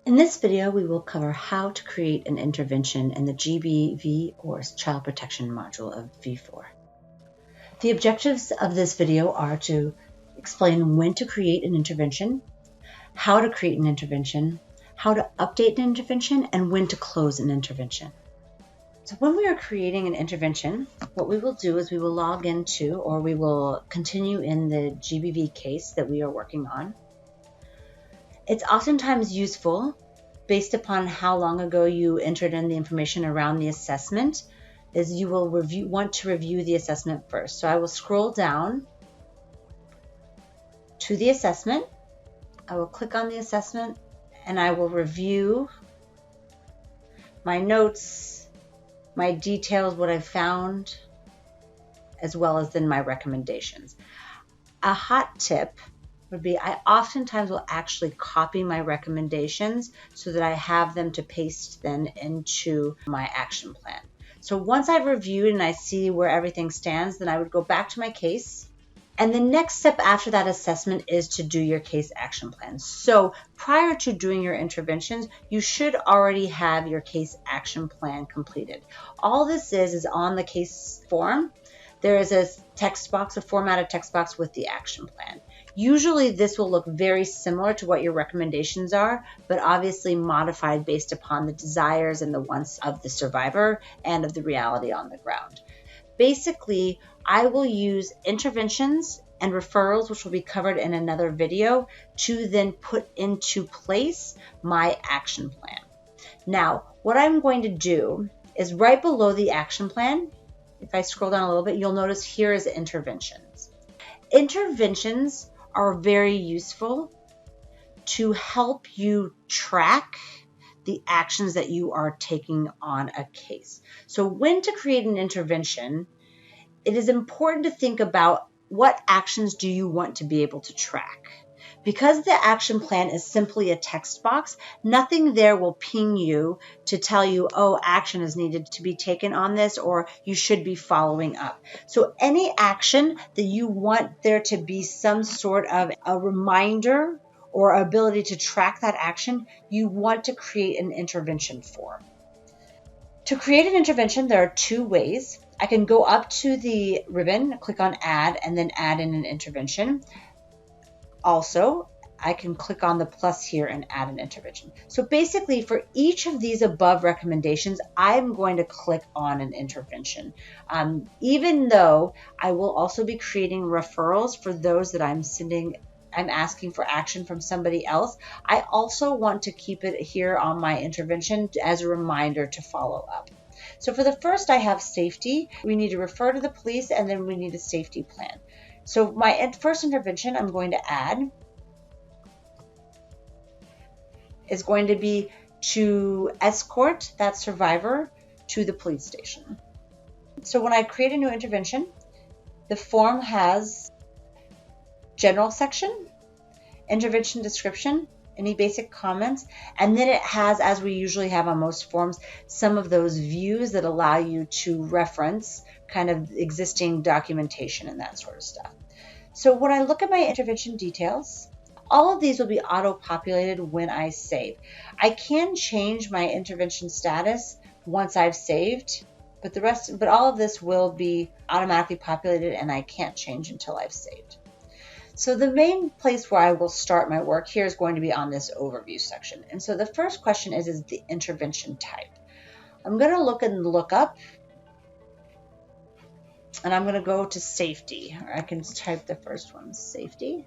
In this video, we will cover how to create an intervention in the GBV or Child Protection module of V4. The objectives of this video are to explain when to create an intervention, how to create an intervention, how to update an intervention, and when to close an intervention. So when we are creating an intervention, what we will do is we will log into, or we will continue in the GBV case that we are working on. It's oftentimes useful, based upon how long ago you entered in the information around the assessment, is you will want to review the assessment first. So I will scroll down to the assessment. I will click on the assessment and I will review my notes, my details, what I found, as well as then my recommendations. A hot tip would be I oftentimes will actually copy my recommendations so that I have them to paste then into my action plan. So once I've reviewed and I see where everything stands, then I would go back to my case. And the next step after that assessment is to do your case action plan. So prior to doing your interventions, you should already have your case action plan completed. All this is on the case form. There is a text box, a formatted text box with the action plan. Usually this will look very similar to what your recommendations are, but obviously modified based upon the desires and the wants of the survivor and of the reality on the ground. Basically, I will use interventions and referrals, which will be covered in another video, to then put into place my action plan. Now, what I'm going to do is right below the action plan, if I scroll down a little bit, you'll notice here is interventions. Interventions are very useful to help you track the actions that you are taking on a case. So when to create an intervention, it is important to think about what actions do you want to be able to track. Because the action plan is simply a text box, nothing there will ping you to tell you, oh, action is needed to be taken on this, or you should be following up. So any action that you want there to be some sort of a reminder or ability to track that action, you want to create an intervention for. To create an intervention, there are two ways. I can go up to the ribbon, click on add, and then add in an intervention. Also, I can click on the plus here and add an intervention. So basically, for each of these above recommendations, I'm going to click on an intervention. Even though I will also be creating referrals for those that I'm asking for action from somebody else, I also want to keep it here on my intervention as a reminder to follow up. So for the first, I have safety. We need to refer to the police, and then we need a safety plan. So my first intervention I'm going to add is going to be to escort that survivor to the police station. So when I create a new intervention, the form has general section, intervention description, any basic comments, and then it has, as we usually have on most forms, some of those views that allow you to reference kind of existing documentation and that sort of stuff. So when I look at my intervention details, all of these will be auto-populated when I save. I can change my intervention status once I've saved, but all of this will be automatically populated and I can't change until I've saved. So the main place where I will start my work here is going to be on this overview section. And so the first question is the intervention type. I'm going to look up, and I'm going to go to safety, or I can type the first one, safety.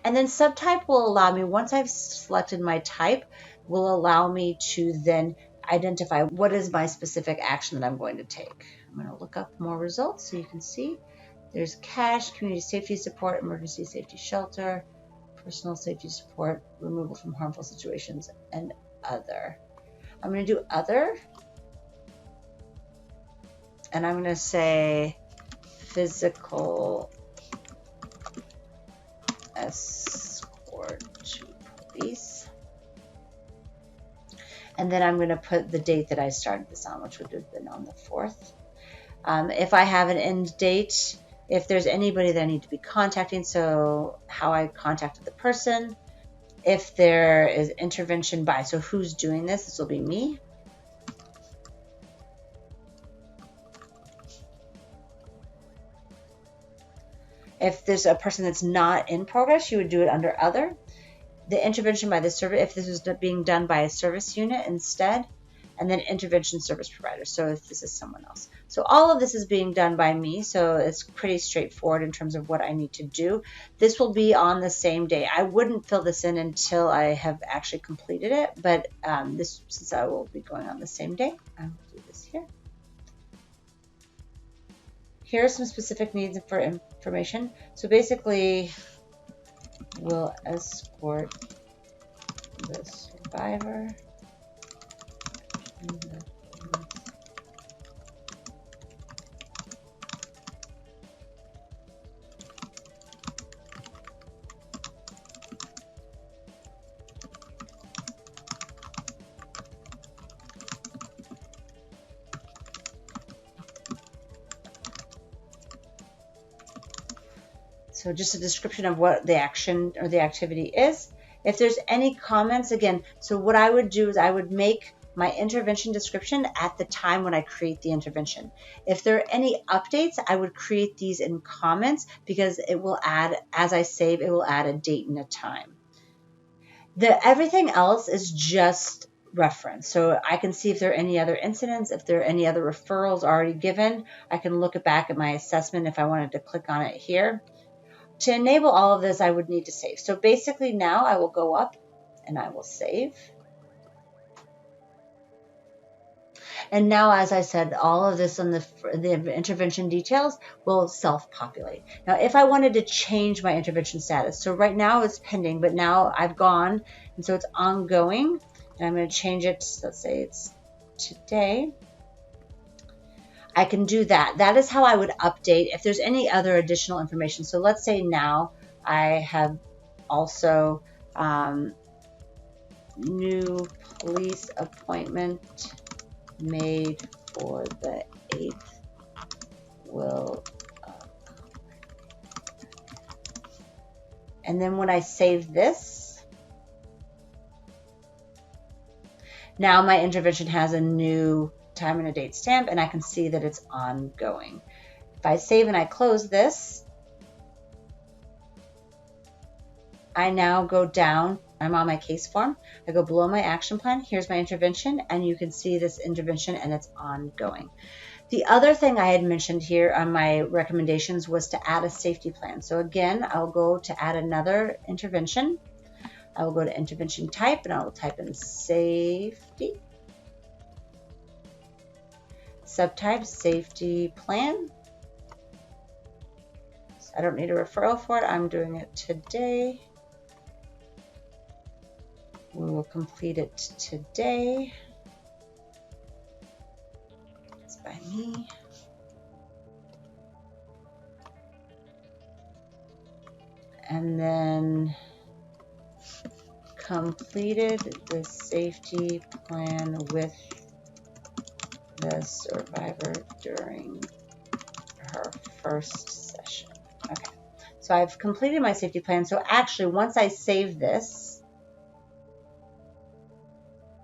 And then subtype will allow me, once I've selected my type, will allow me to then identify what is my specific action that I'm going to take. I'm going to look up more results so you can see. There's cash, community safety support, emergency safety shelter, personal safety support, removal from harmful situations, and other. I'm going to do other. And I'm going to say physical escort to police. And then I'm going to put the date that I started this on, which would have been on the 4th. If I have an end date, if there's anybody that I need to be contacting, so how I contacted the person, If there is intervention by, so who's doing this? This will be me. If there's a person that's not in progress, you would do it under other. The intervention by the service, if this was being done by a service unit instead, and then intervention service provider. So if this is someone else. So all of this is being done by me. So it's pretty straightforward in terms of what I need to do. This will be on the same day. I wouldn't fill this in until I have actually completed it, but since I will be going on the same day, I will do this here. Here are some specific needs for information. So basically, we'll escort the survivor. So just a description of what the action or the activity is. If there's any comments, again, so what I would do is I would make my intervention description at the time when I create the intervention. If there are any updates, I would create these in comments because it will add, as I save, it will add a date and a time. Everything else is just reference. So I can see if there are any other incidents, if there are any other referrals already given. I can look back at my assessment if I wanted to click on it here. To enable all of this, I would need to save. So basically now I will go up and I will save. And now, as I said, all of this on the intervention details will self-populate. Now, if I wanted to change my intervention status, so right now it's pending, but now I've gone, and so it's ongoing, and I'm going to change it, let's say it's today. I can do that. That is how I would update if there's any other additional information. So let's say now I have also new police appointment made for the 8th will and then when I save this, now my intervention has a new time and a date stamp, and I can see that it's ongoing. If I save and I close this, I now go down. I'm on my case form. I go below my action plan. Here's my intervention, and you can see this intervention, and it's ongoing. The other thing I had mentioned here on my recommendations was to add a safety plan. So again, I'll go to add another intervention. I will go to intervention type, and I will type in safety. Subtype safety plan. So I don't need a referral for it. I'm doing it today. We will complete it today. It's by me. And then completed the safety plan with the survivor during her first session. Okay, so I've completed my safety plan. So actually, once I save this,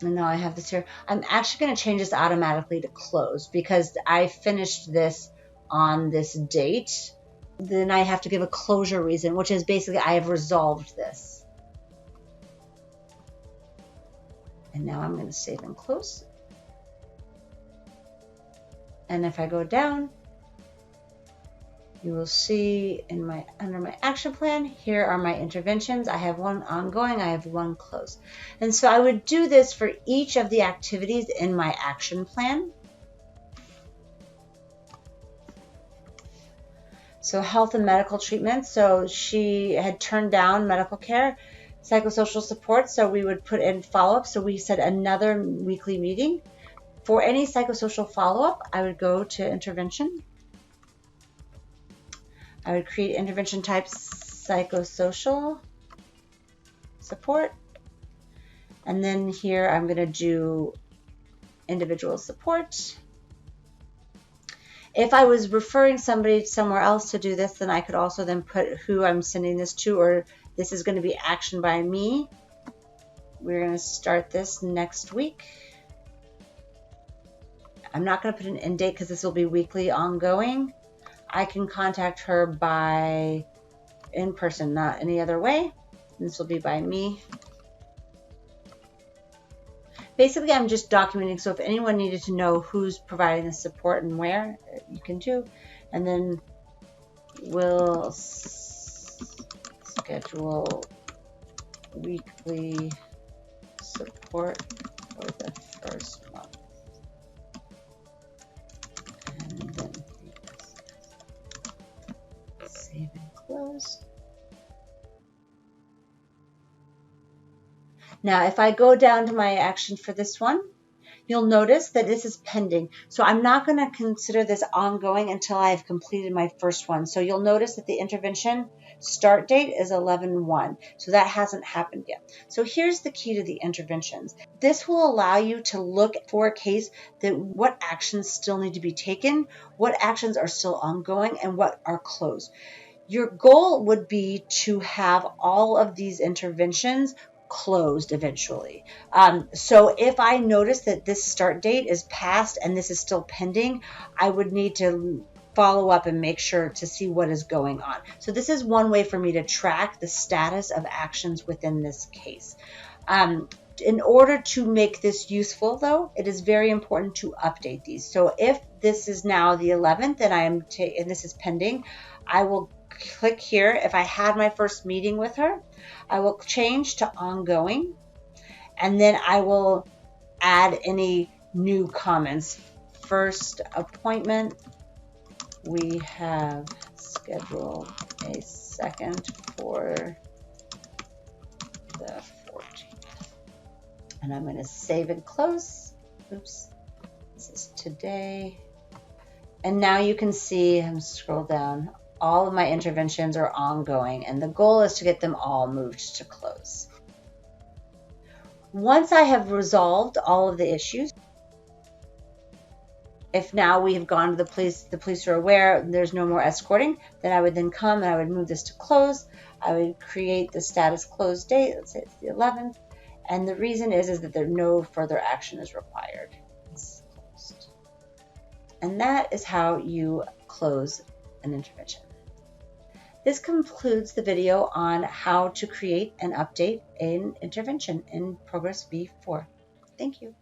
and now I have this here, I'm actually going to change this automatically to close because I finished this on this date. Then I have to give a closure reason, which is basically I have resolved this. And now I'm going to save and close. And if I go down, you will see under my action plan, here are my interventions. I have one ongoing, I have one closed. And so I would do this for each of the activities in my action plan. So health and medical treatment. So she had turned down medical care, psychosocial support. So we would put in follow-up. So we said another weekly meeting. For any psychosocial follow-up, I would go to intervention. I would create intervention type psychosocial support. And then here I'm going to do individual support. If I was referring somebody somewhere else to do this, then I could also then put who I'm sending this to, or this is going to be action by me. we're going to start this next week. I'm not going to put an end date because this will be weekly ongoing. I can contact her by in person, not any other way. This will be by me. Basically, I'm just documenting, so if anyone needed to know who's providing the support and where, you can do. And then we'll schedule weekly support for the first month. And then save and close. Now, if I go down to my action for this one, you'll notice that this is pending. So I'm not going to consider this ongoing until I've completed my first one. So you'll notice that the intervention start date is 11/1. So that hasn't happened yet. So here's the key to the interventions. This will allow you to look for a case that what actions still need to be taken, what actions are still ongoing, and what are closed. Your goal would be to have all of these interventions closed eventually. So if I notice that this start date is passed and this is still pending, I would need to follow up and make sure to see what is going on. So this is one way for me to track the status of actions within this case. In order to make this useful, though, it is very important to update these. So if this is now the 11th and this is pending, I will click here. If I had my first meeting with her, I will change to ongoing, and then I will add any new comments. First appointment, we have scheduled a second for the 14th. And I'm going to save and close. Oops, this is today. And now you can see, I'm scroll down, all of my interventions are ongoing, and the goal is to get them all moved to close. Once I have resolved all of the issues, if now we have gone to the police are aware, there's no more escorting, then I would then come and I would move this to close. I would create the status close date, let's say it's the 11th, and the reason is that there no further action is required. It's closed. And that is how you close an intervention. This concludes the video on how to create and update an intervention in Progress V4. Thank you.